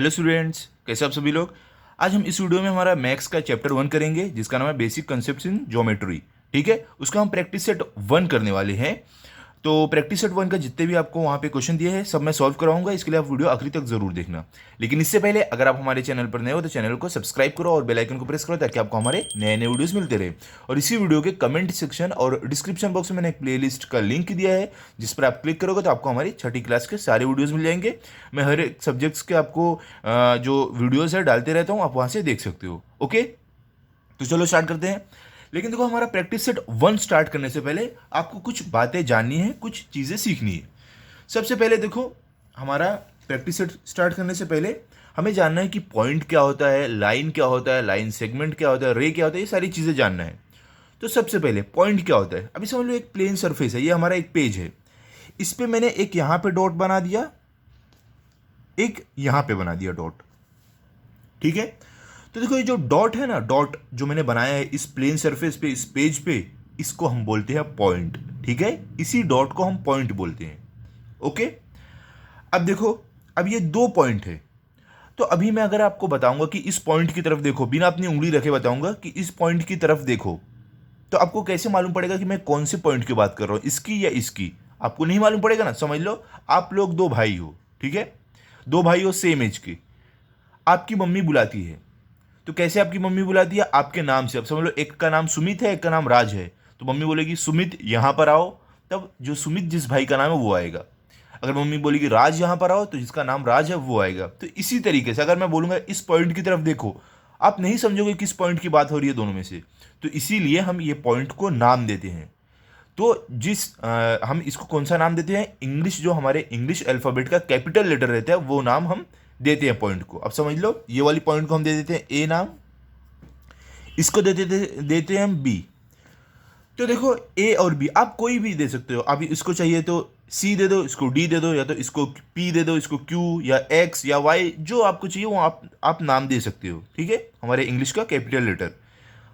Hello students, कैसे आप सभी लोग। आज हम इस वीडियो में हमारा मैथ्स का चैप्टर 1 करेंगे जिसका नाम है बेसिक कंसेप्ट्स इन ज्योमेट्री। ठीक है, उसका हम प्रैक्टिस सेट 1 करने वाले हैं। तो प्रैक्टिस सेट 1 का जितने भी आपको वहाँ पे क्वेश्चन दिए हैं सब मैं सॉल्व कराऊंगा, इसके लिए आप वीडियो आखिरी तक जरूर देखना। लेकिन इससे पहले अगर आप हमारे चैनल पर नए हो तो चैनल को सब्सक्राइब करो और बेल आइकन को प्रेस करो ताकि आपको हमारे नए नए वीडियोस मिलते रहे। और इसी वीडियो के कमेंट सेक्शन और डिस्क्रिप्शन बॉक्स में मैंने एक प्लेलिस्ट का लिंक दिया है जिस पर आप क्लिक करोगे तो आपको हमारी छठी क्लास के सारे वीडियोस मिल जाएंगे। मैं हर एक सब्जेक्ट्स के आपको जो वीडियोस है डालते रहता हूँ, आप वहाँ से देख सकते हो। ओके, तो चलो स्टार्ट करते हैं। लेकिन देखो, हमारा प्रैक्टिस सेट 1 स्टार्ट करने से पहले आपको कुछ बातें जाननी है, कुछ चीज़ें सीखनी है। सबसे पहले देखो, हमारा प्रैक्टिस सेट स्टार्ट करने से पहले हमें जानना है कि पॉइंट क्या होता है, लाइन क्या होता है, लाइन सेगमेंट क्या होता है, रे क्या होता है, ये सारी चीज़ें जानना है। तो सबसे पहले पॉइंट क्या होता है। अभी समझ लो एक प्लेन सरफेस है, ये हमारा एक पेज है। इस पे मैंने एक यहाँ पे डॉट बना दिया, एक यहाँ पे बना दिया डॉट। ठीक है, तो देखो ये जो डॉट है ना, डॉट जो मैंने बनाया है इस प्लेन सरफेस पे, इस पेज पे, इसको हम बोलते हैं पॉइंट। ठीक है, इसी डॉट को हम पॉइंट बोलते हैं। ओके, अब देखो, अब ये 2 पॉइंट है। तो अभी मैं अगर आपको बताऊंगा कि इस पॉइंट की तरफ देखो, बिना अपनी उंगली रखे बताऊंगा कि इस पॉइंट की तरफ देखो, तो आपको कैसे मालूम पड़ेगा कि मैं कौन से पॉइंट की बात कर रहा हूं, इसकी या इसकी। आपको नहीं मालूम पड़ेगा ना। समझ लो आप लोग 2 भाई हो, ठीक है, 2 भाई हो सेम एज के। आपकी मम्मी बुलाती है, तो कैसे आपकी मम्मी बुलाती है? आपके नाम से। अब समझ लो एक का नाम सुमित है, एक का नाम राज है, तो मम्मी बोलेगी सुमित यहाँ पर आओ, तब जो सुमित जिस भाई का नाम है वो आएगा। अगर मम्मी बोलेगी राज यहाँ पर आओ, तो जिसका नाम राज है वो आएगा। तो इसी तरीके से अगर मैं बोलूँगा इस पॉइंट की तरफ देखो, आप नहीं समझोगे किस पॉइंट की बात हो रही है दोनों में से। तो इसीलिए हम ये पॉइंट को नाम देते हैं। तो हम इसको कौन सा नाम देते हैं? इंग्लिश, जो हमारे इंग्लिश अल्फ़ाबेट का कैपिटल लेटर रहता है वो नाम हम देते हैं पॉइंट को। अब समझ लो, ये वाली पॉइंट को हम दे देते हैं ए नाम, इसको देते हैं हम बी। तो देखो, ए और बी आप कोई भी दे सकते हो। अभी इसको चाहिए तो सी दे दो, इसको डी दे दो, या तो इसको पी दे दो, इसको क्यू या एक्स या वाई, जो आपको चाहिए वो आप नाम दे सकते हो। ठीक है, हमारे इंग्लिश का कैपिटल लेटर।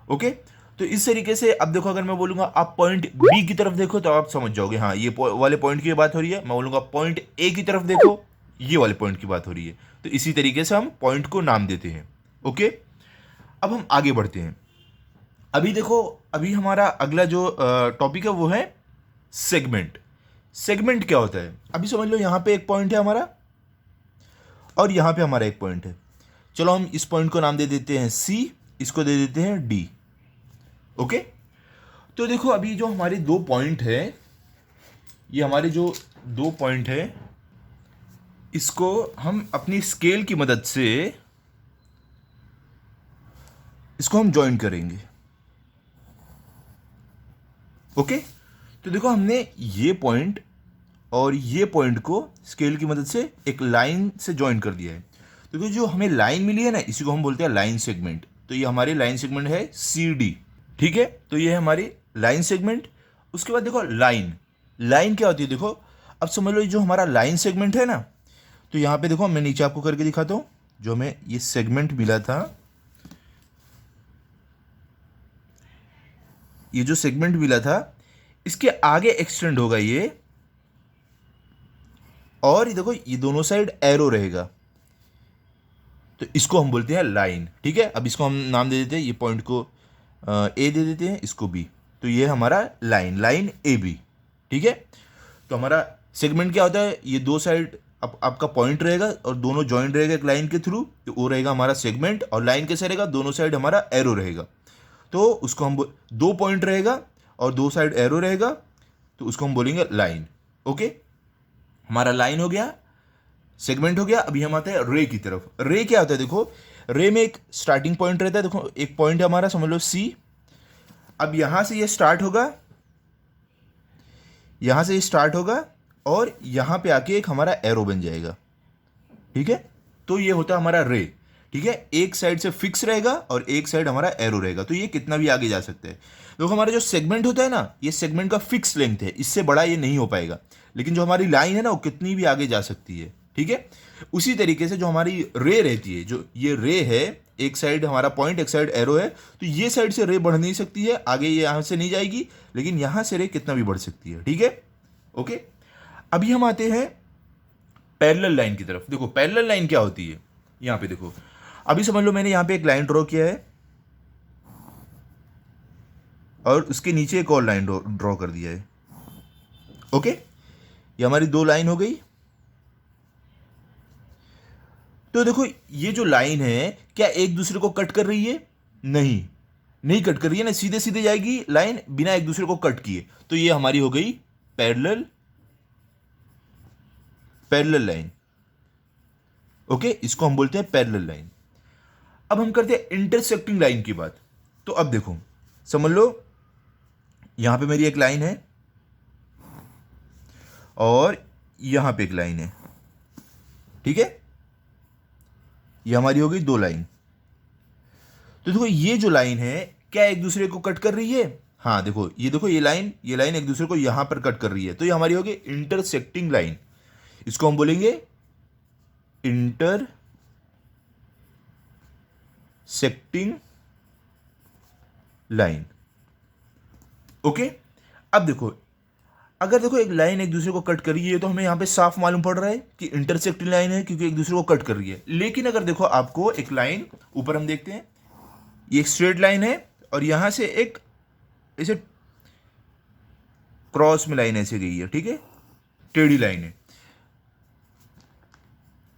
ओके, तो इस तरीके से अब देखो, अगर मैं बोलूंगा आप पॉइंट बी की तरफ देखो तो आप समझ जाओगे हाँ ये वाले पॉइंट की बात हो रही है। मैं बोलूंगा पॉइंट ए की तरफ देखो, ये वाले पॉइंट की बात हो रही है। तो इसी तरीके से हम पॉइंट को नाम देते हैं। ओके, अब हम आगे बढ़ते हैं। अभी देखो, अभी हमारा अगला जो टॉपिक है वो है सेगमेंट। सेगमेंट क्या होता है? अभी समझ लो यहाँ पे एक पॉइंट है हमारा और यहाँ पे हमारा एक पॉइंट है। चलो हम इस पॉइंट को नाम दे देते हैं सी, इसको दे देते हैं डी। ओके, तो देखो अभी जो हमारे 2 पॉइंट है, ये हमारे जो 2 पॉइंट है, इसको हम अपनी स्केल की मदद से इसको हम ज्वाइन करेंगे। ओके, तो देखो हमने ये पॉइंट और ये पॉइंट को स्केल की मदद से एक लाइन से ज्वाइन कर दिया है। तो देखो जो हमें लाइन मिली है ना, इसी को हम बोलते हैं लाइन सेगमेंट। तो ये हमारी लाइन सेगमेंट है सी डी। ठीक है, तो ये है हमारी लाइन सेगमेंट। उसके बाद देखो लाइन, लाइन क्या होती है? देखो अब समझ लो, जो हमारा लाइन सेगमेंट है ना, तो यहाँ पे देखो मैं नीचे आपको करके दिखाता हूँ। जो हमें ये सेगमेंट मिला था, ये जो सेगमेंट मिला था, इसके आगे एक्सटेंड होगा ये, और ये देखो ये दोनों साइड एरो रहेगा, तो इसको हम बोलते हैं लाइन। ठीक है, अब इसको हम नाम दे देते हैं, ये पॉइंट को ए दे देते हैं, इसको बी। तो ये हमारा लाइन, लाइन ए बी। ठीक है, तो हमारा सेगमेंट क्या होता है? ये 2 साइड आपका पॉइंट रहेगा और दोनों जॉइंट रहेगा एक लाइन के थ्रू, तो वो रहेगा हमारा सेगमेंट। और लाइन कैसे रहेगा? दोनों साइड हमारा एरो रहेगा, तो उसको हम 2 पॉइंट रहेगा और 2 साइड एरो रहेगा, तो उसको हम बोलेंगे लाइन। ओके, हमारा लाइन हो गया, सेगमेंट हो गया। अभी हम आते हैं रे की तरफ। रे क्या होता है? देखो, रे में एक स्टार्टिंग पॉइंट रहता है। देखो एक पॉइंट है हमारा, समझ लो सी। अब यहां से ये स्टार्ट होगा, यहां से ये स्टार्ट होगा और यहां पे आके एक हमारा एरो बन जाएगा। ठीक है, तो ये होता है हमारा रे। ठीक है, एक साइड से फिक्स रहेगा और एक साइड हमारा एरो रहेगा, तो ये कितना भी आगे जा सकता है। देखो हमारा जो सेगमेंट होता है ना, ये सेगमेंट का फिक्स लेंथ है, इससे बड़ा ये नहीं हो पाएगा। लेकिन जो हमारी लाइन है ना, वो कितनी भी आगे जा सकती है। ठीक है, उसी तरीके से जो हमारी रे रहती है, जो ये रे है, एक साइड हमारा पॉइंट, एक साइड एरो है, तो ये साइड से रे बढ़ नहीं सकती है आगे, ये यहां से नहीं जाएगी, लेकिन यहां से रे कितना भी बढ़ सकती है। ठीक है, ओके, अभी हम आते हैं पैरेलल लाइन की तरफ। देखो पैरेलल लाइन क्या होती है? यहाँ पे देखो, अभी समझ लो मैंने यहाँ पे एक लाइन ड्रॉ किया है और उसके नीचे एक और लाइन ड्रॉ कर दिया है। ओके, ये हमारी दो लाइन हो गई। तो देखो ये जो लाइन है क्या एक दूसरे को कट कर रही है? नहीं, नहीं कट कर रही है ना, सीधे सीधे जाएगी लाइन बिना एक दूसरे को कट किए। तो ये हमारी हो गई पैरेलल पैरेलल लाइन। ओके, इसको हम बोलते हैं पैरेलल लाइन। अब हम करते हैं इंटरसेक्टिंग लाइन की बात। तो अब देखो, समझ लो यहां पे मेरी एक लाइन है और यहां पे एक लाइन है, ठीक है, ये हमारी हो गई दो लाइन। तो देखो ये जो लाइन है क्या एक दूसरे को कट कर रही है? हाँ देखो, ये लाइन एक दूसरे को यहां पर कट कर रही है, तो ये हमारी होगी इंटरसेक्टिंग लाइन। इसको हम बोलेंगे इंटरसेक्टिंग लाइन। ओके, अब देखो अगर देखो एक लाइन एक दूसरे को कट कर रही है तो हमें यहां पे साफ मालूम पड़ रहा है कि इंटरसेक्टिंग लाइन है क्योंकि एक दूसरे को कट कर रही है। लेकिन अगर देखो आपको एक लाइन ऊपर हम देखते हैं, ये एक स्ट्रेट लाइन है और यहां से एक ऐसे क्रॉस में लाइन ऐसे गई है, ठीक है, टेढ़ी लाइन है।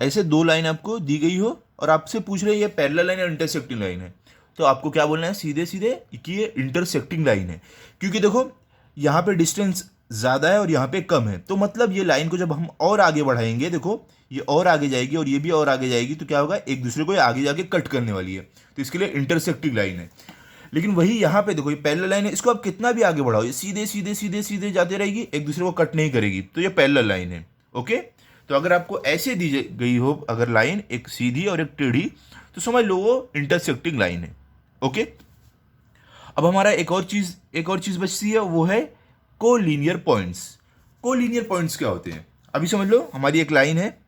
ऐसे दो लाइन आपको दी गई हो और आपसे पूछ रहे हैं ये पैरेलल लाइन या इंटरसेक्टिंग लाइन है, तो आपको क्या बोलना है सीधे सीधे कि ये इंटरसेक्टिंग लाइन है। क्योंकि देखो यहाँ पे डिस्टेंस ज़्यादा है और यहाँ पे कम है, तो मतलब ये लाइन को जब हम और आगे बढ़ाएंगे, देखो ये और आगे जाएगी और ये भी और आगे जाएगी, तो क्या होगा एक दूसरे को ये आगे जाके कट करने वाली है, तो इसके लिए इंटरसेक्टिंग लाइन है। लेकिन वही यहाँ पे देखो ये पैरेलल लाइन है, इसको आप कितना भी आगे बढ़ाओ ये सीधे सीधे सीधे सीधे जाते रहेगी, एक दूसरे को कट नहीं करेगी, तो ये पैरेलल लाइन है। ओके, तो अगर आपको ऐसे दी गई हो अगर लाइन एक सीधी और एक टेढ़ी, तो समझ लो वो इंटरसेक्टिंग लाइन है। ओके, अब हमारा एक और चीज बचती है, वो है कोलिनियर पॉइंट्स। कोलिनियर पॉइंट्स क्या होते हैं? अभी समझ लो हमारी एक लाइन है,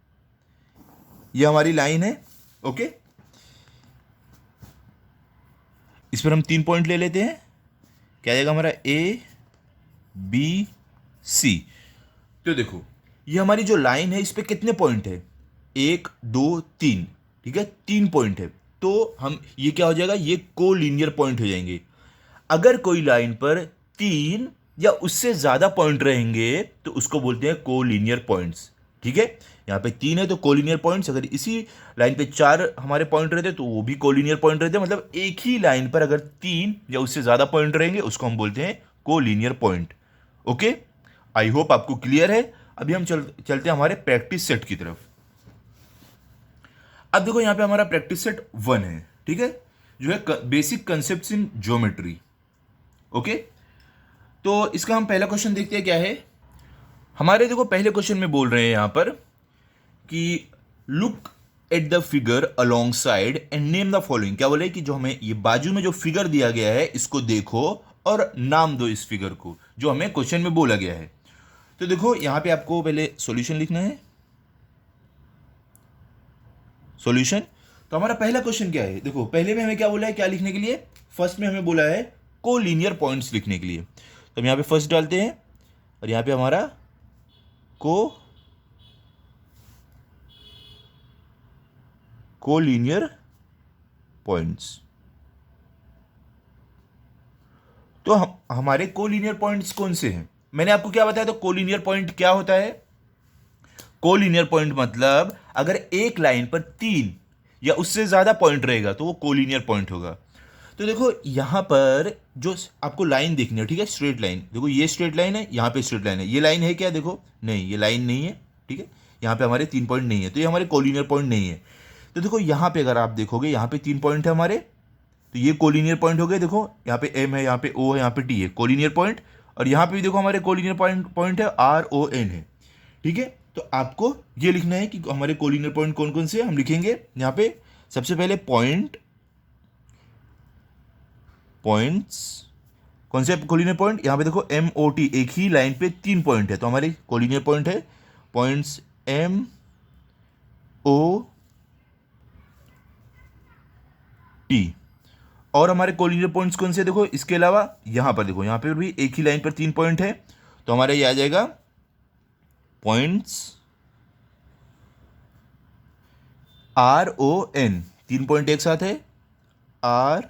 ये हमारी लाइन है। ओके, इस पर हम 3 पॉइंट ले लेते हैं, क्या आएगा हमारा ABC। तो देखो ये हमारी जो लाइन है इस पे कितने पॉइंट है? 1 2 3, ठीक है, 3 पॉइंट है। तो हम ये क्या हो जाएगा, ये कोलिनियर पॉइंट हो जाएंगे। अगर कोई लाइन पर 3 या उससे ज्यादा पॉइंट रहेंगे तो उसको बोलते हैं कोलिनियर पॉइंट्स, ठीक है। यहाँ पे 3 है तो कोलिनियर पॉइंट्स, अगर इसी लाइन पे 4 हमारे पॉइंट रहते तो वो भी कोलिनियर पॉइंट रहते, मतलब एक ही लाइन पर अगर 3 या उससे ज्यादा पॉइंट रहेंगे उसको हम बोलते हैं collinear point. Okay, I hope आपको क्लियर है। अभी हम चलते हैं हमारे प्रैक्टिस सेट की तरफ। अब देखो यहां पे हमारा प्रैक्टिस सेट 1 है, ठीक है, जो है basic concept in geometry. Okay, तो इसका हम पहला क्वेश्चन देखते हैं क्या है हमारे। देखो पहले क्वेश्चन में बोल रहे हैं यहां पर कि look at the figure along side and name the following. क्या बोले कि जो हमें ये बाजू में जो फिगर दिया गया है इसको देखो और नाम दो इस फिगर को, जो हमें क्वेश्चन में बोला गया है। तो देखो यहां पे आपको पहले सॉल्यूशन लिखना है, सॉल्यूशन। तो हमारा पहला क्वेश्चन क्या है, देखो पहले में हमें क्या बोला है, क्या लिखने के लिए? फर्स्ट में हमें बोला है कोलिनियर पॉइंट्स लिखने के लिए। तो हम यहां पे फर्स्ट डालते हैं और यहां पे हमारा कोलिनियर पॉइंट्स। तो हमारे कोलिनियर पॉइंट्स कौन से हैं? मैंने आपको क्या बताया, तो कोलिनियर पॉइंट क्या होता है? कोलिनियर पॉइंट मतलब अगर एक लाइन पर 3 या उससे ज्यादा पॉइंट रहेगा तो वो कोलिनियर पॉइंट होगा। तो देखो यहां पर जो आपको लाइन देखनी है, ठीक है, स्ट्रेट लाइन। देखो ये स्ट्रेट लाइन है, यहां पे स्ट्रेट लाइन है, ये लाइन है क्या? देखो नहीं, ये लाइन नहीं है, ठीक है, यहां पे हमारे 3 पॉइंट नहीं है, तो ये हमारे कोलिनियर पॉइंट नहीं है। तो देखो यहां पे अगर आप देखोगे यहां पे 3 पॉइंट है हमारे, तो ये कोलिनियर पॉइंट हो गए। देखो यहाँ पे M है, यहाँ पे O है, यहाँ पे T है, कोलिनियर पॉइंट। और यहाँ पे भी देखो हमारे कोलिनियर पॉइंट है RON है, ठीक है। तो आपको ये लिखना है कि हमारे कोलिनियर पॉइंट कौन कौन से हम लिखेंगे। यहाँ पे सबसे पहले पॉइंट्स कौन से कोलिनियर पॉइंट? यहाँ पे देखो MOT, एक ही लाइन पे 3 पॉइंट है, तो हमारे कोलिनियर पॉइंट है पॉइंट्स MOT। और हमारे कोलिनियर पॉइंट्स कौन से? देखो इसके अलावा यहां पर देखो, यहां पर भी एक ही लाइन पर 3 पॉइंट है, तो हमारे ये आ जाएगा पॉइंट्स RON, 3 पॉइंट एक साथ है, RON।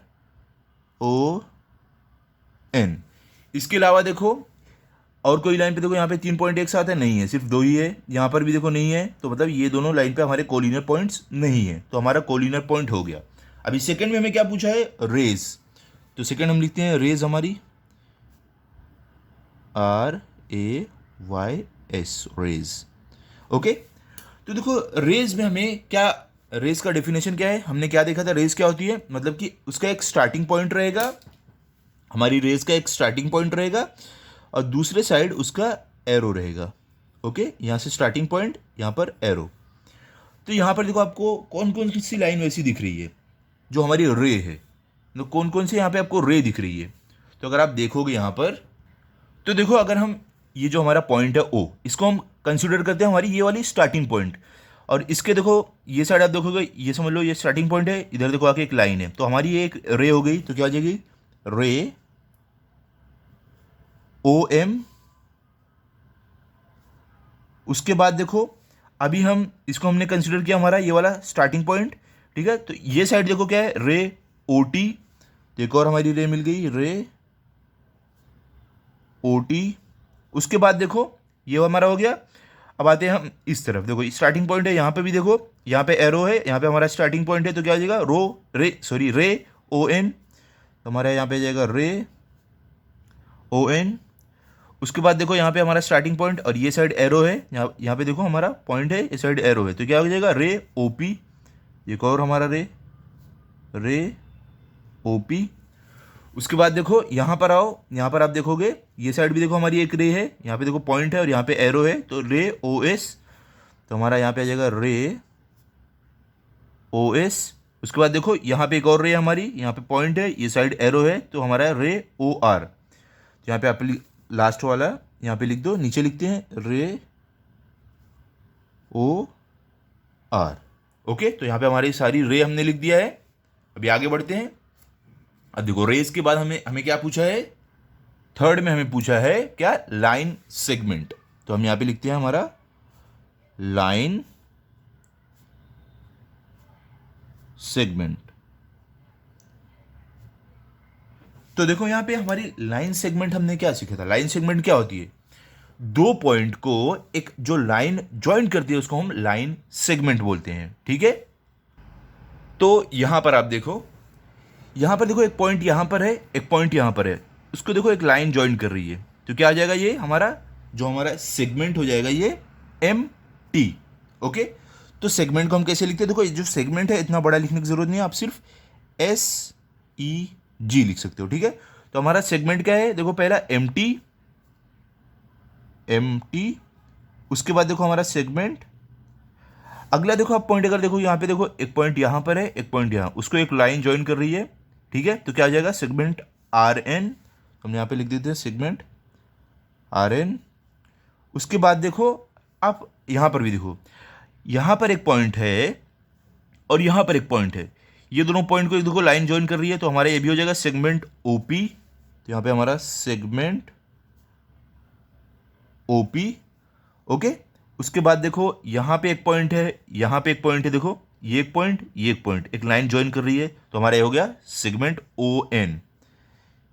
इसके अलावा देखो और कोई लाइन पे देखो यहाँ पे 3 पॉइंट एक साथ है, नहीं है, सिर्फ 2 ही है। यहाँ पर भी देखो नहीं है, तो मतलब ये दोनों लाइन पे हमारे कोलिनियर पॉइंट्स नहीं है, तो हमारा कोलिनियर पॉइंट हो गया। अभी सेकंड में हमें क्या पूछा है, रेज। तो सेकंड हम लिखते हैं रेज हमारी RAYS, रेज। ओके, तो देखो रेज में हमें क्या, रेज का डेफिनेशन क्या है, हमने क्या देखा था, रेज क्या होती है, मतलब कि उसका एक स्टार्टिंग पॉइंट रहेगा, हमारी रेज का एक स्टार्टिंग पॉइंट रहेगा और दूसरे साइड उसका एरो रहेगा। ओके, यहाँ से स्टार्टिंग पॉइंट, यहाँ पर एरो। तो यहाँ पर देखो आपको कौन कौन सी लाइन वैसी दिख रही है जो हमारी रे है, तो कौन कौन से यहाँ पे आपको रे दिख रही है। तो अगर आप देखोगे यहाँ पर, तो देखो अगर हम ये जो हमारा पॉइंट है ओ, इसको हम कंसिडर करते हैं हमारी ये वाली स्टार्टिंग पॉइंट, और इसके देखो ये साइड आप देखोगे, ये समझ लो ये स्टार्टिंग पॉइंट है, इधर देखो आके एक लाइन है, तो हमारी ये एक रे हो गई, तो क्या हो जाएगी, रे OM। उसके बाद देखो अभी हम इसको हमने कंसिडर किया हमारा ये वाला स्टार्टिंग पॉइंट, ठीक है, तो ये साइड देखो क्या है, रे OT, एक और हमारी रे मिल गई, रे OT। उसके बाद देखो ये हमारा हो गया। अब आते हैं हम इस तरफ, देखो स्टार्टिंग पॉइंट है, यहाँ पे भी देखो, यहाँ पे एरो है, यहाँ पे हमारा स्टार्टिंग पॉइंट है, तो क्या हो जाएगा, रे ON, तो हमारा यहाँ पे जाएगा रे ON। उसके बाद देखो यहाँ पे हमारा स्टार्टिंग पॉइंट और ये साइड एरो है, यहाँ पे देखो हमारा पॉइंट है, ये साइड एरो है, तो क्या हो जाएगा, रे OP, एक और हमारा रे OP। उसके बाद देखो यहाँ पर आओ, यहाँ पर आप देखोगे ये साइड भी देखो हमारी एक रे है, यहाँ पे देखो पॉइंट है और यहाँ पे एरो है, तो रे OS, तो हमारा यहाँ पे आ जाएगा रे OS। उसके बाद देखो यहाँ पे एक और रे है हमारी, यहाँ पे पॉइंट है, ये साइड एरो है, तो हमारा रे OR। यहाँ पे आप लास्ट वाला यहाँ पे लिख दो, नीचे लिखते हैं रे OR। ओके, तो यहाँ पे हमारी सारी रे हमने लिख दिया है। अभी आगे बढ़ते हैं। अब देखो रेस के बाद हमें क्या पूछा है, थर्ड में हमें पूछा है क्या, लाइन सेगमेंट। तो हम यहाँ पे लिखते हैं हमारा लाइन सेगमेंट। तो देखो यहाँ पे हमारी लाइन सेगमेंट हमने क्या सीखा था, लाइन सेगमेंट क्या होती है, दो पॉइंट को एक जो लाइन ज्वाइन करती है उसको हम लाइन सेगमेंट बोलते हैं, ठीक है। तो यहां पर आप देखो, यहां पर देखो एक पॉइंट यहां पर है, एक पॉइंट यहां पर है, उसको देखो एक लाइन ज्वाइन कर रही है, तो क्या आ जाएगा, ये हमारा जो हमारा सेगमेंट हो जाएगा ये MT। ओके, तो सेगमेंट को हम कैसे लिखते हैं, देखो ये जो सेगमेंट है इतना बड़ा लिखने की जरूरत नहीं है, आप सिर्फ SEG लिख सकते हो, ठीक है। तो हमारा सेगमेंट क्या है, देखो पहला MT, उसके बाद देखो हमारा सेगमेंट। अगला देखो आप पॉइंट, अगर देखो यहाँ पे देखो एक पॉइंट यहाँ पर है, एक पॉइंट यहाँ, उसको एक लाइन ज्वाइन कर रही है, ठीक है, तो क्या आ जाएगा, सेगमेंट RN। हम यहाँ पे लिख देते हैं सेगमेंट RN। उसके बाद देखो आप यहाँ पर भी देखो, यहाँ पर एक पॉइंट है और यहाँ पर एक पॉइंट है, ये दोनों पॉइंट को एक देखो लाइन ज्वाइन कर रही है, तो हमारा ये भी हो जाएगा सेगमेंट OP। तो यहाँ पे हमारा सेगमेंट OP। ओके, उसके बाद देखो यहाँ पे एक पॉइंट है, यहाँ पे एक पॉइंट है, देखो ये एक पॉइंट, ये एक पॉइंट, एक लाइन ज्वाइन कर रही है, तो हमारा ये हो गया सेगमेंट ON। यहाँ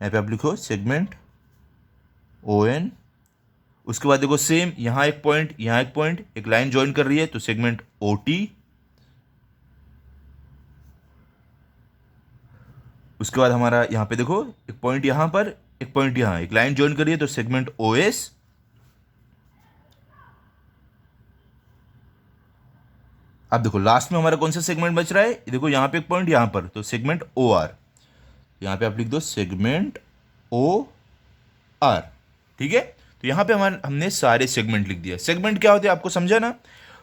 पे आप लिखो सेगमेंट ON। उसके बाद देखो सेम, यहाँ एक पॉइंट, यहाँ एक पॉइंट, एक लाइन ज्वाइन कर रही है, तो सेगमेंट OT। उसके बाद हमारा यहाँ पे देखो एक पॉइंट यहाँ पर, एक पॉइंट यहाँ, एक लाइन ज्वाइन कर रही है, तो सेगमेंट OS। अब देखो लास्ट में हमारा कौन सा सेगमेंट बच रहा है, देखो यहाँ पे एक पॉइंट यहाँ पर, तो सेगमेंट OR। यहाँ पे आप लिख दो सेगमेंट OR, ठीक है। तो यहाँ पे हमने सारे सेगमेंट लिख दिया। सेगमेंट क्या होते हैं आपको समझा ना,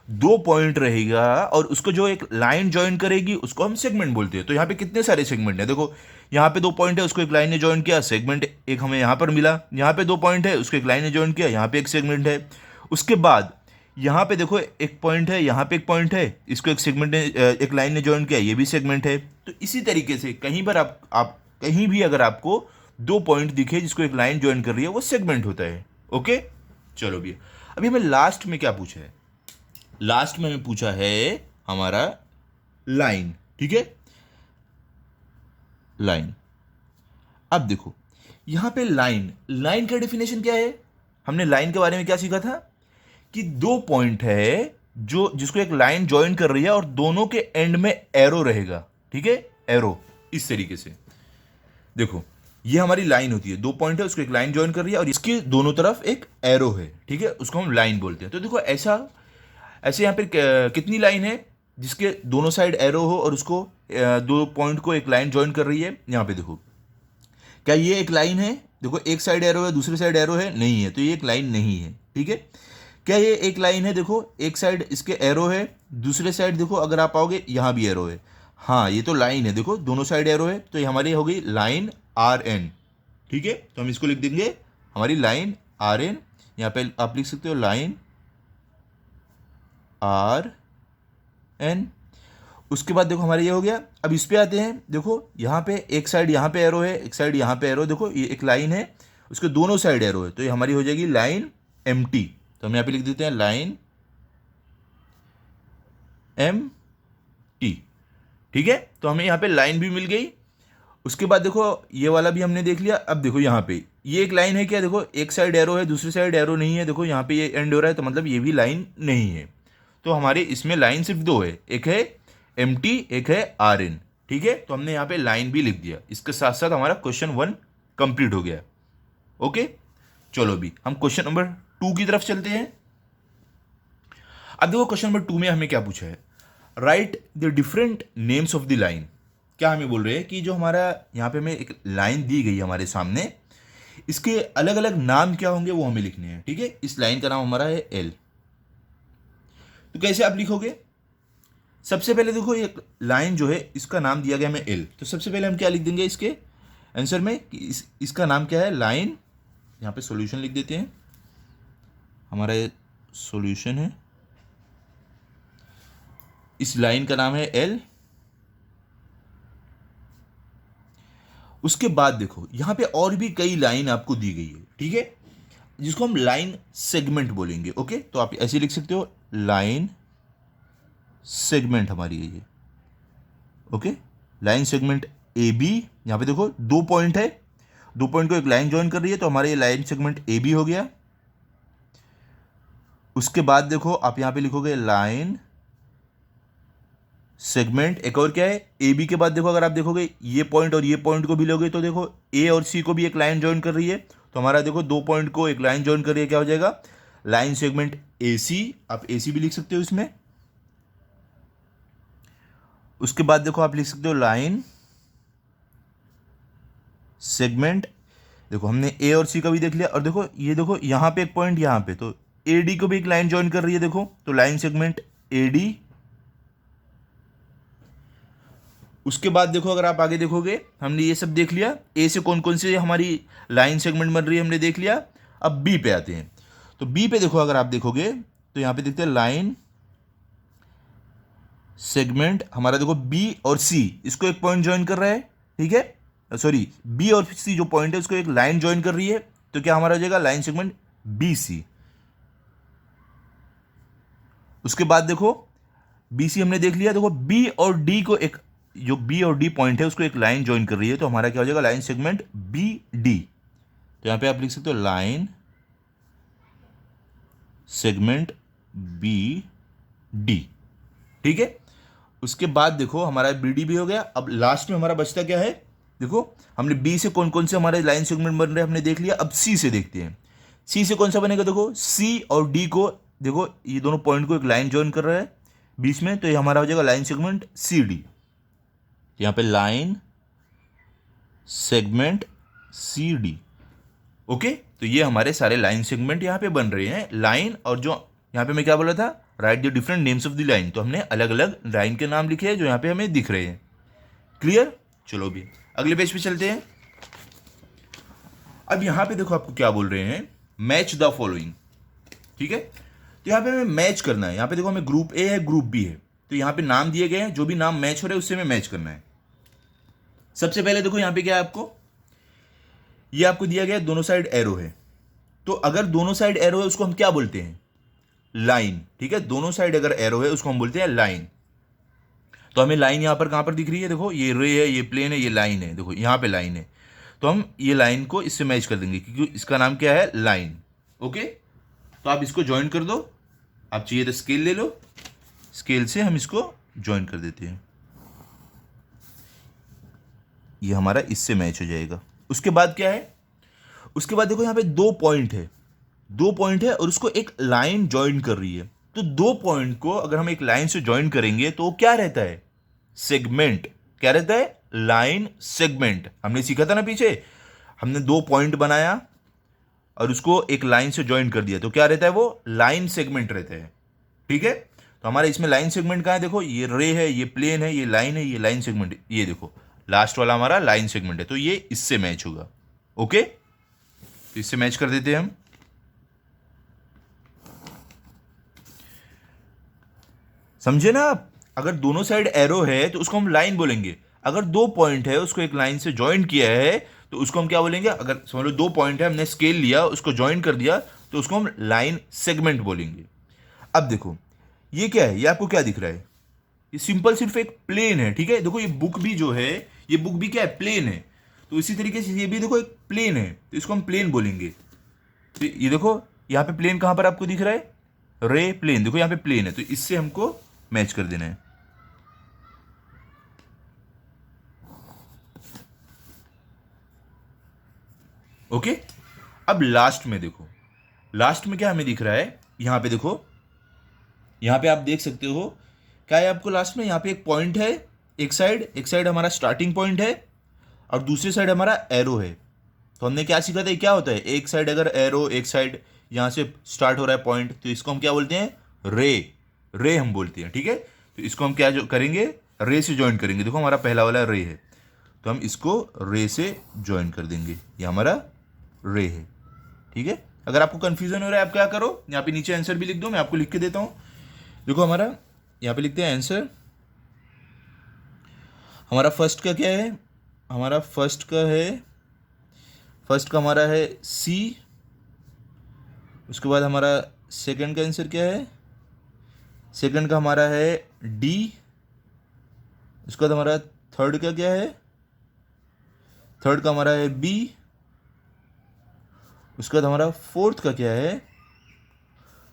दो पॉइंट रहेगा और उसको जो एक लाइन ज्वाइन करेगी उसको हम सेगमेंट बोलते हैं। तो यहाँ पे कितने सारे सेगमेंट है, देखो यहाँ पे दो पॉइंट है, उसको एक लाइन ने ज्वाइन किया, सेगमेंट एक हमें यहाँ पर मिला। यहाँ पे दो पॉइंट है, उसको एक लाइन ने ज्वाइन किया, यहाँ पे एक सेगमेंट है। उसके बाद यहाँ पे देखो एक पॉइंट है, यहाँ पे एक पॉइंट है, इसको एक सेगमेंट ने एक लाइन ने ज्वाइन किया, ये भी सेगमेंट है। तो इसी तरीके से कहीं पर आप कहीं भी अगर आपको दो पॉइंट दिखे जिसको एक लाइन ज्वाइन कर रही है, वो सेगमेंट होता है। ओके, चलो भैया, अभी हमें लास्ट में क्या पूछा है, लास्ट में हमें पूछा है हमारा लाइन, ठीक है, लाइन। अब देखो यहां पे लाइन, लाइन का डेफिनेशन क्या है? हमने लाइन के बारे में क्या सीखा था कि दो पॉइंट है जो जिसको एक लाइन ज्वाइन कर रही है और दोनों के एंड में एरो रहेगा, ठीक है, एरो इस तरीके से। देखो ये हमारी लाइन होती है, दो पॉइंट है उसको एक लाइन ज्वाइन कर रही है और इसके दोनों तरफ एक एरो है, ठीक है, उसको हम लाइन बोलते हैं। तो देखो ऐसा ऐसे यहाँ पे कितनी लाइन है जिसके दोनों साइड एरो हो और उसको दो पॉइंट को एक लाइन ज्वाइन कर रही है? यहाँ पे देखो, क्या ये एक लाइन है? देखो एक साइड एरो है, दूसरी साइड एरो है, नहीं है, तो ये एक लाइन नहीं है, ठीक है। क्या ये एक लाइन है? देखो एक साइड इसके एरो है, दूसरे साइड देखो अगर आप आओगे यहाँ भी एरो है, हाँ ये तो लाइन है, देखो दोनों साइड एरो है, तो ये हमारी हो गई लाइन आर एन, ठीक है। तो हम इसको लिख देंगे हमारी लाइन आर एन। यहाँ पे आप लिख सकते हो लाइन आर एन। उसके बाद देखो हमारा ये हो गया। अब इस पे आते हैं, देखो यहाँ पे एक साइड यहाँ पे एरो है, एक साइड यहाँ पे एरो, देखो ये एक लाइन है, उसके दोनों साइड एरो है, तो ये हमारी हो जाएगी लाइन एम टी। तो हम यहाँ पे लिख देते हैं लाइन एम टी, ठीक है। तो हमें यहाँ पे लाइन भी मिल गई। उसके बाद देखो ये वाला भी हमने देख लिया। अब देखो यहाँ पे ये एक लाइन है क्या? देखो एक साइड एरो है, दूसरी साइड एरो नहीं है, देखो यहाँ पे ये एंड हो रहा है, तो मतलब ये भी लाइन नहीं है। तो हमारे इसमें लाइन सिर्फ दो है, एक है एम टी, एक है आर एन, ठीक है। तो हमने यहाँ पे लाइन भी लिख दिया। इसके साथ साथ हमारा क्वेश्चन 1 कंप्लीट हो गया। ओके, चलो अभी हम क्वेश्चन नंबर 2 की तरफ चलते हैं। अब देखो क्वेश्चन नंबर 2 में हमें क्या पूछा है, right the different names of the line. क्या हमें बोल रहे हैं कि जो हमारा यहाँ पे हमें एक लाइन दी गई है हमारे सामने, इसके अलग अलग नाम क्या होंगे वो हमें लिखने हैं, ठीक है। इस लाइन का नाम हमारा है एल। तो कैसे आप लिखोगे? सबसे पहले देखो एक लाइन जो है इसका नाम दिया गया हमें एल, तो सबसे पहले हम क्या लिख देंगे इसके आंसर में कि इसका नाम क्या है, लाइन। यहाँ पे सॉल्यूशन लिख देते हैं, हमारा सॉल्यूशन है, इस लाइन का नाम है एल। उसके बाद देखो यहाँ पे और भी कई लाइन आपको दी गई है, ठीक है, जिसको हम लाइन सेगमेंट बोलेंगे। ओके, तो आप ऐसे लिख सकते हो लाइन सेगमेंट हमारी है ये। Okay, line segment A B. यहाँ पे देखो दो पॉइंट है, दो पॉइंट को एक लाइन ज्वाइन कर रही है, तो हमारे ये लाइन सेगमेंट ए बी हो गया। उसके बाद देखो आप यहाँ पे लिखोगे लाइन सेगमेंट, एक और क्या है ए बी के बाद देखो अगर आप देखोगे ये पॉइंट और ये पॉइंट को भी लोगे, तो देखो ए और सी को भी एक लाइन ज्वाइन कर रही है, तो हमारा देखो दो पॉइंट को एक लाइन ज्वाइन कर रही है, क्या हो जाएगा लाइन सेगमेंट ए सी। आप ए सी भी लिख सकते हो इसमें। उसके बाद देखो आप लिख सकते हो लाइन सेगमेंट, देखो हमने ए और सी का भी देख लिया, और देखो यहाँ पे एक पॉइंट, यहाँ पे तो ए डी को भी एक लाइन ज्वाइन कर रही है, देखो तो लाइन सेगमेंट ए डी। उसके बाद देखो अगर आप आगे देखोगे, हमने ये सब देख लिया, ए से कौन कौन से हमारी लाइन सेगमेंट बन रही है हमने देख लिया। अब बी पे आते हैं, तो बी पे देखो अगर आप देखोगे तो यहाँ पे देखते हैं लाइन सेगमेंट हमारा, देखो बी और सी इसको एक पॉइंट ज्वाइन कर रहा है, ठीक है, सॉरी बी और सी जो पॉइंट है उसको एक लाइन ज्वाइन कर रही है, तो क्या हमारा हो जाएगा लाइन सेगमेंट बी सी। उसके बाद देखो बी सी हमने देख लिया, देखो बी और डी को एक, जो बी और डी पॉइंट है उसको एक लाइन ज्वाइन कर रही है, तो हमारा क्या हो जाएगा लाइन सेगमेंट बी डी। तो यहां पे आप लिख सकते हो लाइन सेगमेंट बी डी, ठीक है। उसके बाद देखो हमारा बी डी भी हो गया। अब लास्ट में हमारा बचता क्या है, देखो हमने बी से कौन कौन से हमारे लाइन सेगमेंट बन रहे हैं हमने देख लिया। अब सी से देखते हैं, सी से कौन सा बनेगा, देखो सी और डी को, देखो ये दोनों पॉइंट को एक लाइन ज्वाइन कर रहा है बीच में, तो ये हमारा हो जाएगा लाइन सेगमेंट सी डी। यहां पे line segment C D. Okay, तो ये हमारे सारे लाइन सेगमेंट यहां पे बन रहे हैं। लाइन, और जो यहां पे मैं क्या बोला था, right the different names of the line, तो हमने अलग अलग लाइन के नाम लिखे हैं जो यहां पे हमें दिख रहे हैं। क्लियर? चलो भी अगले पेज पे चलते हैं। अब यहां पे देखो आपको क्या बोल रहे हैं, मैच द फॉलोइंग, ठीक है। तो यहां पे हमें मैच करना है। यहां पे देखो हमें ग्रुप ए है, ग्रुप बी है, तो यहां पे नाम दिए गए हैं, जो भी नाम मैच हो रहे हैं उससे हमें मैच करना है। सबसे पहले देखो यहां पे क्या है, आपको ये आपको दिया गया है, दोनों साइड एरो है, तो अगर दोनों साइड एरो है उसको हम क्या बोलते हैं, लाइन, ठीक है। दोनों साइड अगर एरो है उसको हम बोलते हैं लाइन। तो हमें लाइन यहाँ पर कहाँ पर दिख रही है, देखो ये रे है, ये प्लेन है, ये लाइन है, देखो यहाँ पे लाइन है। तो हम ये लाइन को इससे मैच कर देंगे क्योंकि इसका नाम क्या है, लाइन। ओके, तो आप इसको ज्वाइन कर दो। आप चाहिए तो स्केल ले लो, स्केल से हम इसको ज्वाइन कर देते हैं, ये हमारा इससे मैच हो जाएगा। उसके बाद क्या है, उसके बाद देखो यहाँ पे दो पॉइंट है, दो पॉइंट है और उसको एक लाइन ज्वाइन कर रही है। तो दो पॉइंट को अगर हम एक लाइन से ज्वाइन करेंगे तो क्या रहता है, सेगमेंट। क्या रहता है, लाइन सेगमेंट। हमने सीखा था ना पीछे, हमने दो पॉइंट बनाया और उसको एक लाइन से ज्वाइन कर दिया, तो क्या रहता है, वो लाइन सेगमेंट रहता है। ठीक है, तो हमारा इसमें लाइन सेगमेंट कहाँ है, देखो ये रे है, ये प्लेन है, ये लाइन है, ये लाइन सेगमेंट है। ये देखो लास्ट वाला हमारा लाइन सेगमेंट है, तो ये इससे मैच होगा। ओके, तो इससे मैच कर देते हैं हम। समझे ना आप, अगर दोनों साइड एरो है तो उसको हम लाइन बोलेंगे। अगर दो पॉइंट है उसको एक लाइन से ज्वाइन किया है तो उसको हम क्या बोलेंगे। अगर समझ लो दो पॉइंट है, हमने स्केल लिया, उसको ज्वाइन कर दिया, तो उसको हम लाइन सेगमेंट बोलेंगे। अब देखो ये क्या है, ये आपको क्या दिख रहा है, ये सिंपल सिर्फ एक प्लेन है। ठीक है, देखो ये बुक भी जो है, ये बुक भी क्या है, प्लेन है। तो इसी तरीके से ये भी देखो एक प्लेन है, तो इसको हम प्लेन बोलेंगे। तो ये देखो यहाँ पे प्लेन कहाँ पर आपको दिख रहा है, रे प्लेन, देखो यहाँ पे प्लेन है, तो इससे हमको मैच कर देना है। ओके, अब लास्ट में देखो, लास्ट में क्या हमें दिख रहा है, यहाँ पे देखो, यहाँ पे आप देख सकते हो क्या है आपको लास्ट में, यहाँ पे एक पॉइंट है, एक साइड हमारा स्टार्टिंग पॉइंट है और दूसरी साइड हमारा एरो है। तो हमने क्या सीखा था, क्या होता है, एक साइड अगर एरो, एक साइड यहाँ से स्टार्ट हो रहा है पॉइंट, तो इसको हम क्या बोलते हैं, रे हम बोलते हैं। ठीक है, तो इसको हम क्या जो करेंगे, रे से ज्वाइन करेंगे। देखो हमारा पहला वाला रे है, तो हम इसको रे से ज्वाइन कर देंगे, ये हमारा रे है। ठीक है, अगर आपको कंफ्यूजन हो रहा है आप क्या करो, यहाँ पे नीचे आंसर भी लिख दो, मैं आपको लिख के देता हूँ। देखो हमारा यहाँ पे लिखते हैं आंसर, हमारा फर्स्ट का क्या है, हमारा फर्स्ट का हमारा है सी। उसके बाद हमारा सेकंड का आंसर क्या है, सेकंड का हमारा है डी। उसके बाद हमारा थर्ड का क्या है, थर्ड का हमारा है बी। उसके बाद हमारा फोर्थ का क्या है,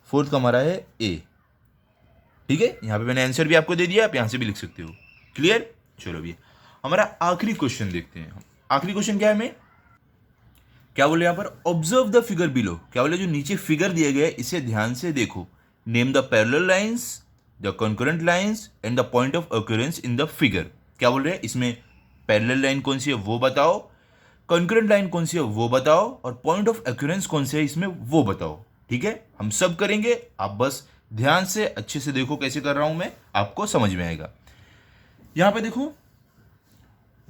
फोर्थ का हमारा है ए। ठीक है, यहाँ पे मैंने आंसर भी आपको दे दिया, आप यहाँ से भी लिख सकते हो। क्लियर, चलो भैया हमारा आखिरी क्वेश्चन देखते हैं। आखिरी क्वेश्चन क्या है, हमें क्या बोले यहाँ पर, ऑब्जर्व द फिगर बिलो। क्या बोले, जो नीचे फिगर दिया गया है इसे ध्यान से देखो। Name the parallel lines, the concurrent lines and the point of occurrence in the figure. क्या बोल रहे हैं, इसमें पैरेलल लाइन कौन सी है वो बताओ, कंकरेंट लाइन कौन सी है वो बताओ, और पॉइंट ऑफ अक्यूरेंस कौन सी है इसमें वो बताओ। ठीक है, हम सब करेंगे, आप बस ध्यान से अच्छे से देखो कैसे कर रहा हूं मैं, आपको समझ में आएगा। यहां पे देखो,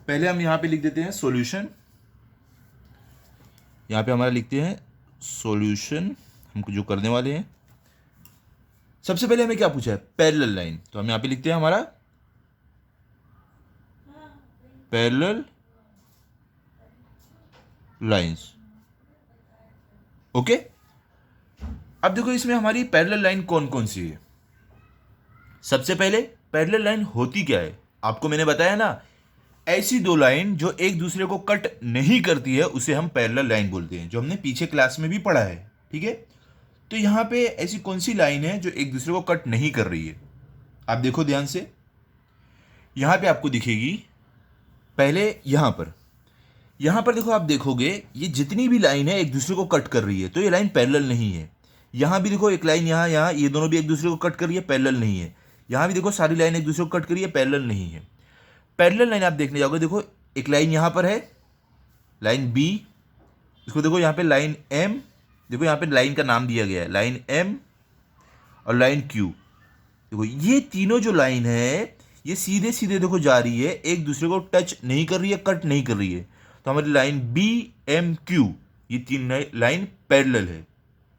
पहले हम यहां पे लिख देते हैं सॉल्यूशन। यहां पे हमारा लिखते हैं सॉल्यूशन, हमको जो करने वाले हैं। सबसे पहले हमें क्या पूछा है, पैरेलल लाइन, तो हम यहां पे लिखते हैं हमारा पैरेलल लाइंस। ओके, अब देखो इसमें हमारी पैरेलल लाइन कौन कौन सी है। सबसे पहले पैरेलल लाइन होती क्या है, आपको मैंने बताया ना, ऐसी दो लाइन जो एक दूसरे को कट नहीं करती है उसे हम पैरेलल लाइन बोलते हैं, जो हमने पीछे क्लास में भी पढ़ा है। ठीक है, तो यहां पे ऐसी कौन सी लाइन है जो एक दूसरे को कट नहीं कर रही है, आप देखो ध्यान से। यहां पे आपको दिखेगी, पहले यहां पर देखो, आप देखोगे ये जितनी भी लाइन है एक दूसरे को कट कर रही है, तो ये लाइन पैरेलल नहीं है। यहां भी देखो एक लाइन, यहां ये दोनों भी एक दूसरे को कट कर रही है, पैरेलल नहीं है। यहां भी देखो सारी लाइन एक दूसरे को कट कर रही है, पैरेलल नहीं है। पैरेलल लाइन आप देखने जाओगे, देखो एक लाइन यहां पर है, लाइन बी। इसको देखो यहाँ पे लाइन एम, देखो यहाँ पे लाइन का नाम दिया गया है, लाइन एम और लाइन क्यू। देखो ये तीनों जो लाइन है ये सीधे सीधे देखो जा रही है, एक दूसरे को टच नहीं कर रही है, कट नहीं कर रही है। तो हमारी लाइन बी एम क्यू, ये तीन लाइन पैरेलल है।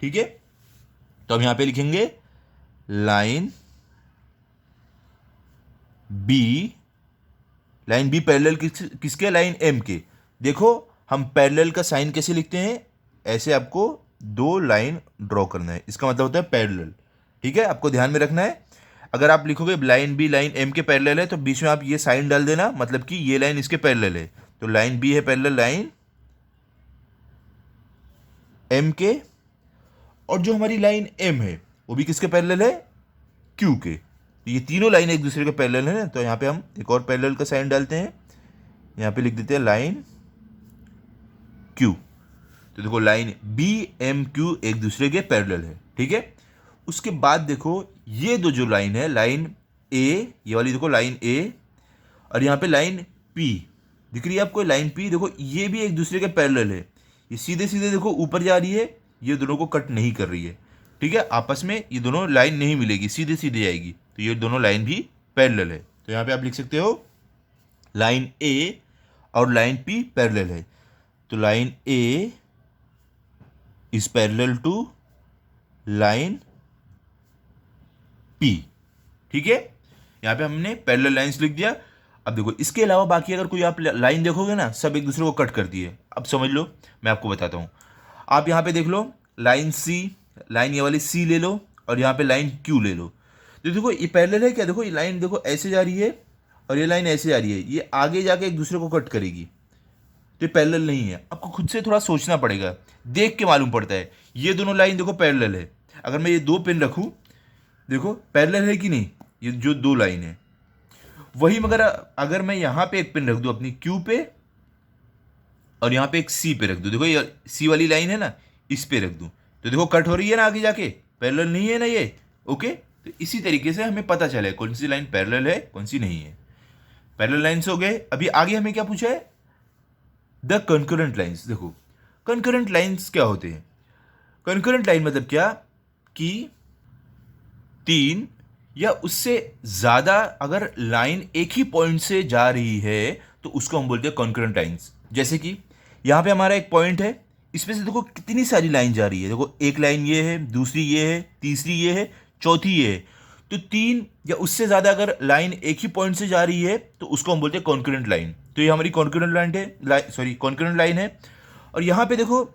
ठीक है, तो हम यहां पे लिखेंगे लाइन बी पैरेलल किसके, लाइन एम के। देखो हम पैरेलल का साइन कैसे लिखते हैं, ऐसे आपको दो लाइन ड्रॉ करना है, इसका मतलब होता है पैरेलल। ठीक है, आपको ध्यान में रखना है। अगर आप लिखोगे लाइन बी लाइन एम के पैरेलल है तो बीच में आप ये साइन डाल देना, मतलब कि ये लाइन इसके पैरेलल है। तो लाइन बी है पैरेलल लाइन एम के, और जो हमारी लाइन एम है वो भी किसके पैरेलल है, क्यू के। तो ये तीनों लाइन एक दूसरे के पैरेलल है ना, तो यहाँ पे हम एक और पैरेलल का साइन डालते हैं, यहाँ पे लिख देते हैं लाइन क्यू। तो देखो लाइन बी एम क्यू एक दूसरे के पैरेलल है, ठीक है। उसके बाद देखो ये दो जो लाइन है, लाइन ए, ये वाली देखो लाइन ए, और यहाँ पे लाइन पी दिख रही है आपको, लाइन पी देखो ये भी एक दूसरे के पैरेलल है। ये सीधे सीधे देखो ऊपर जा रही है, ये दोनों को कट नहीं कर रही है, ठीक है। आपस में ये दोनों लाइन नहीं मिलेगी, सीधे सीधे जाएगी, तो ये दोनों लाइन भी पैरेलल है। तो यहाँ पे आप लिख सकते हो लाइन ए और लाइन पी पैरेलल है। तो line A is parallel to line P, ठीक है। यहाँ पे हमने पैरेलल लाइंस लिख दिया। अब देखो इसके अलावा बाकी अगर कोई आप लाइन देखोगे ना, सब एक दूसरे को कट करती है। अब समझ लो, मैं आपको बताता हूँ। आप यहाँ पे देख लो लाइन सी, लाइन ये वाली सी ले लो, और यहाँ पे लाइन क्यू ले लो। तो देखो ये पैरेलल है क्या, देखो ये लाइन देखो ऐसे जा रही है और ये लाइन ऐसे जा रही है, ये आगे जाके एक दूसरे को कट करेगी, तो ये पैरेलल नहीं है। आपको खुद से थोड़ा सोचना पड़ेगा, देख के मालूम पड़ता है। ये दोनों लाइन देखो पैरेलल है। अगर मैं ये दो पेन रखूँ, देखो पैरेलल है कि नहीं, ये जो दो लाइन है वही, मगर अगर मैं यहाँ पे एक पेन रख दूँ अपनी क्यू पे, और यहाँ पे एक सी पे रख दूँ, देखो ये सी वाली लाइन है ना, इस पे रख दूँ, तो देखो कट हो रही है ना आगे जाके, पैरेलल नहीं है ना ये, ओके। तो इसी तरीके से हमें पता चला है कौन सी लाइन पैरेलल है कौन सी नहीं है। पैरेलल लाइन्स हो गए। अभी आगे हमें क्या पूछा है, द कंकरेंट लाइन्स। देखो कंकरेंट लाइन्स क्या होते हैं, कंकरेंट लाइन मतलब क्या कि तीन या उससे ज़्यादा अगर लाइन एक ही पॉइंट से जा रही है तो उसको हम बोलते हैं कॉन्करेंट लाइन्स। जैसे कि यहाँ पे हमारा एक पॉइंट है, इसमें से देखो कितनी सारी लाइन जा रही है, देखो एक लाइन ये है, दूसरी ये है, तीसरी ये है, चौथी ये है। तो तीन या उससे ज़्यादा अगर लाइन एक ही पॉइंट से जा रही है तो उसको हम बोलते हैं कॉन्करेंट लाइन। तो ये हमारी कॉन्करेंट लाइन है, कॉन्करेंट लाइन है। और यहाँ पे देखो,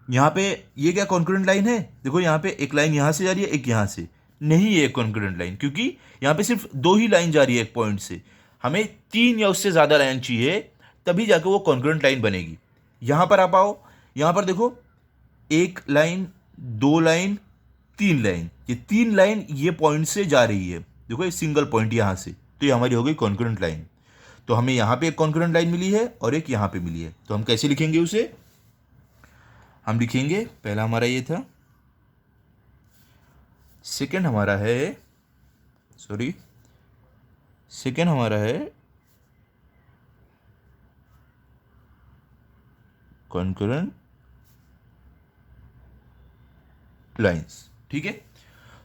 यहाँ पे ये क्या कॉन्करेंट लाइन है, देखो यहाँ पे एक लाइन यहाँ से जा रही है, एक यहाँ से, नहीं है एक कॉन्करेंट लाइन, क्योंकि यहाँ पे सिर्फ दो ही लाइन जा रही है एक पॉइंट से। हमें तीन या उससे ज़्यादा लाइन चाहिए, तभी जाके वो कॉन्करेंट लाइन बनेगी। यहाँ पर आप आओ, यहाँ पर देखो एक लाइन, दो लाइन, तीन लाइन, ये तीन लाइन ये पॉइंट से जा रही है, देखो ये सिंगल पॉइंट यहाँ से, तो ये हमारी हो गई कॉन्करेंट लाइन। तो हमें यहाँ पे एक कॉन्करेंट लाइन मिली है और एक यहाँ पे मिली है, तो हम कैसे लिखेंगे उसे, हम लिखेंगे पहला हमारा ये था, सेकंड हमारा है, सेकंड हमारा है कॉन्करेंट लाइंस, ठीक है।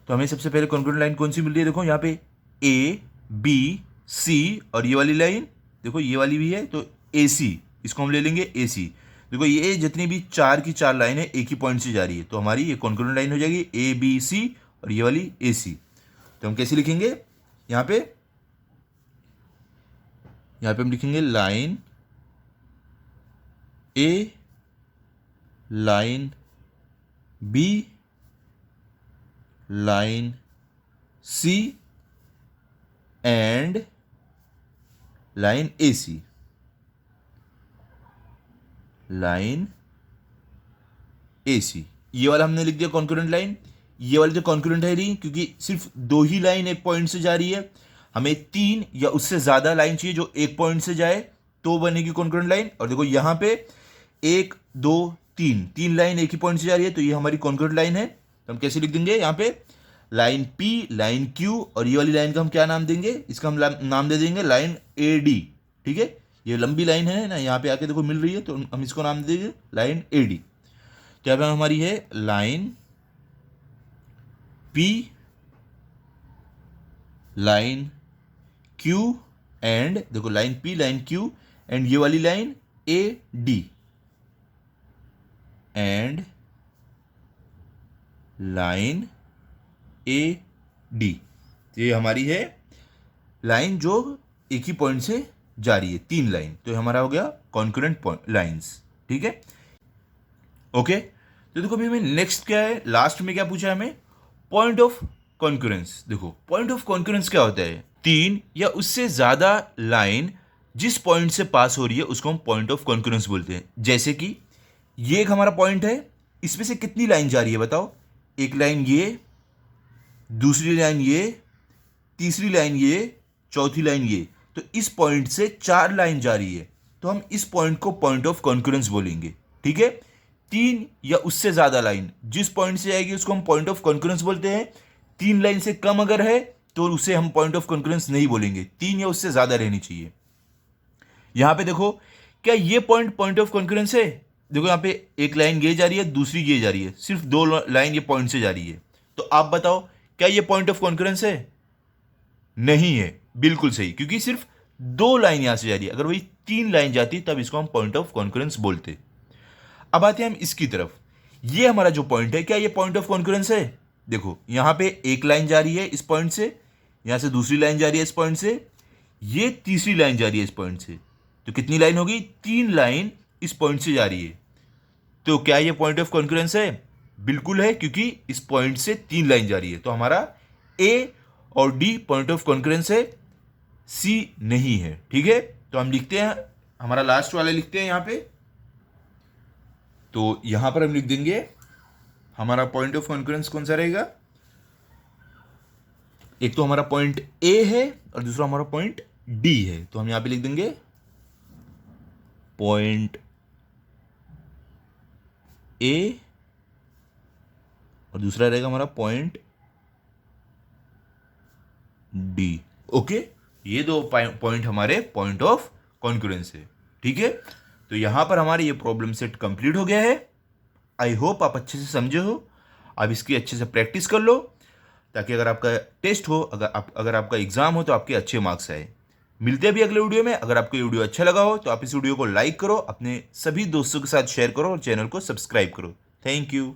तो हमें सबसे पहले कॉन्करेंट लाइन कौन सी मिल रही है, देखो यहाँ पे ए बी सी, और ये वाली लाइन देखो ये वाली भी है, तो ए सी, इसको हम ले लेंगे ए सी। देखो ये जितनी भी चार की चार लाइन है एक ही पॉइंट से जा रही है, तो हमारी ये कॉन्करेंट लाइन हो जाएगी ए बी सी, और ये वाली ए सी। तो हम कैसे लिखेंगे, यहाँ पे हम लिखेंगे line A, line B, line C and line A C, line A C. ये वाला हमने लिख दिया कॉन्करेंट लाइन। ये वाली तो कॉन्करेंट है नहीं, क्योंकि सिर्फ दो ही लाइन एक पॉइंट से जा रही है। हमें तीन या उससे ज़्यादा लाइन चाहिए जो एक पॉइंट से जाए, तो बनेगी कॉन्करेंट लाइन। और देखो यहाँ पे एक दो तीन लाइन एक ही पॉइंट से जा रही है, तो ये हमारी कॉन्करेंट लाइन है। तो हम कैसे लिख देंगे, यहाँ पे लाइन पी, लाइन क्यू, और ये वाली लाइन का हम क्या नाम देंगे, इसका हम नाम दे देंगे लाइन ए डी, ठीक है। ये लंबी लाइन है ना, यहाँ पे आके देखो मिल रही है, तो हम इसको नाम दे देंगे लाइन ए डी। तो यहाँ पे हमारी है line P, line Q and, देखो line P, line Q and ये वाली line A D, and line A D. ये हमारी है लाइन जो एक ही पॉइंट से जा रही है, तीन लाइन। तो हमारा हो गया कॉन्करेंट लाइंस, ठीक है, ओके। तो देखो अभी हमें नेक्स्ट क्या है, लास्ट में क्या पूछा है हमें, पॉइंट ऑफ कॉन्करेंस। देखो पॉइंट ऑफ कॉन्करेंस क्या होता है, तीन या उससे ज्यादा लाइन जिस पॉइंट से पास हो रही है उसको हम पॉइंट ऑफ कॉन्करेंस बोलते हैं। जैसे कि ये एक हमारा पॉइंट है, इसमें से कितनी लाइन जा रही है बताओ, एक लाइन ये, दूसरी लाइन ये, तीसरी लाइन ये, चौथी लाइन ये, तो इस पॉइंट से चार लाइन जा रही है, तो हम इस पॉइंट को पॉइंट ऑफ कॉन्करेंस बोलेंगे। ठीक है, तीन या उससे ज्यादा लाइन जिस पॉइंट से जाएगी उसको हम पॉइंट ऑफ कॉन्करेंस बोलते हैं। तीन लाइन से कम अगर है तो उसे हम पॉइंट ऑफ कॉन्करेंस नहीं बोलेंगे, तीन या उससे ज्यादा रहनी चाहिए। यहां पे देखो, क्या ये पॉइंट पॉइंट ऑफ कॉन्करेंस है? देखो यहां पे एक लाइन ये जा रही है, दूसरी ये जा रही है, सिर्फ दो लाइन ये पॉइंट से जा रही है, तो आप बताओ क्या ये पॉइंट ऑफ कॉन्करेंस है? नहीं है, बिल्कुल सही, क्योंकि सिर्फ दो लाइन यहां से जा रही है। अगर वही तीन लाइन जाती तब इसको हम पॉइंट ऑफ कॉन्करेंस बोलते। अब आते हैं हम इसकी तरफ, ये हमारा जो पॉइंट है क्या ये पॉइंट ऑफ कॉन्करेंस है? देखो यहां पे एक लाइन जा रही है इस पॉइंट से, यहां से दूसरी लाइन जा रही है इस पॉइंट से, ये तीसरी लाइन जा रही है इस पॉइंट से, तो कितनी लाइन होगी? तीन लाइन इस पॉइंट से जा रही है, तो क्या ये पॉइंट ऑफ कॉन्करेंस है? बिल्कुल है, क्योंकि इस पॉइंट से तीन लाइन जा रही है, तो हमारा ए और डी पॉइंट ऑफ कॉन्करेंस है, सी नहीं है। ठीक है, तो हम लिखते हैं, हमारा लास्ट वाला लिखते हैं यहां पे, तो यहां पर हम लिख देंगे हमारा पॉइंट ऑफ कॉन्करेंस कौन सा रहेगा, एक तो हमारा पॉइंट ए है और दूसरा हमारा पॉइंट डी है, तो हम यहां पे लिख देंगे पॉइंट ए और दूसरा रहेगा हमारा पॉइंट डी। ओके, ये दो पॉइंट हमारे पॉइंट ऑफ कॉन्करेंस है। ठीक है, तो यहां पर हमारे ये प्रॉब्लम सेट कंप्लीट हो गया है। आई होप आप अच्छे से समझे हो, आप इसकी अच्छे से प्रैक्टिस कर लो, ताकि अगर आपका टेस्ट हो, अगर आपका एग्जाम हो तो आपके अच्छे मार्क्स आए। मिलते हैं भी अगले वीडियो में। अगर आपको ये वीडियो अच्छा लगा हो तो आप इस वीडियो को लाइक करो, अपने सभी दोस्तों के साथ शेयर करो और चैनल को सब्सक्राइब करो। Thank you.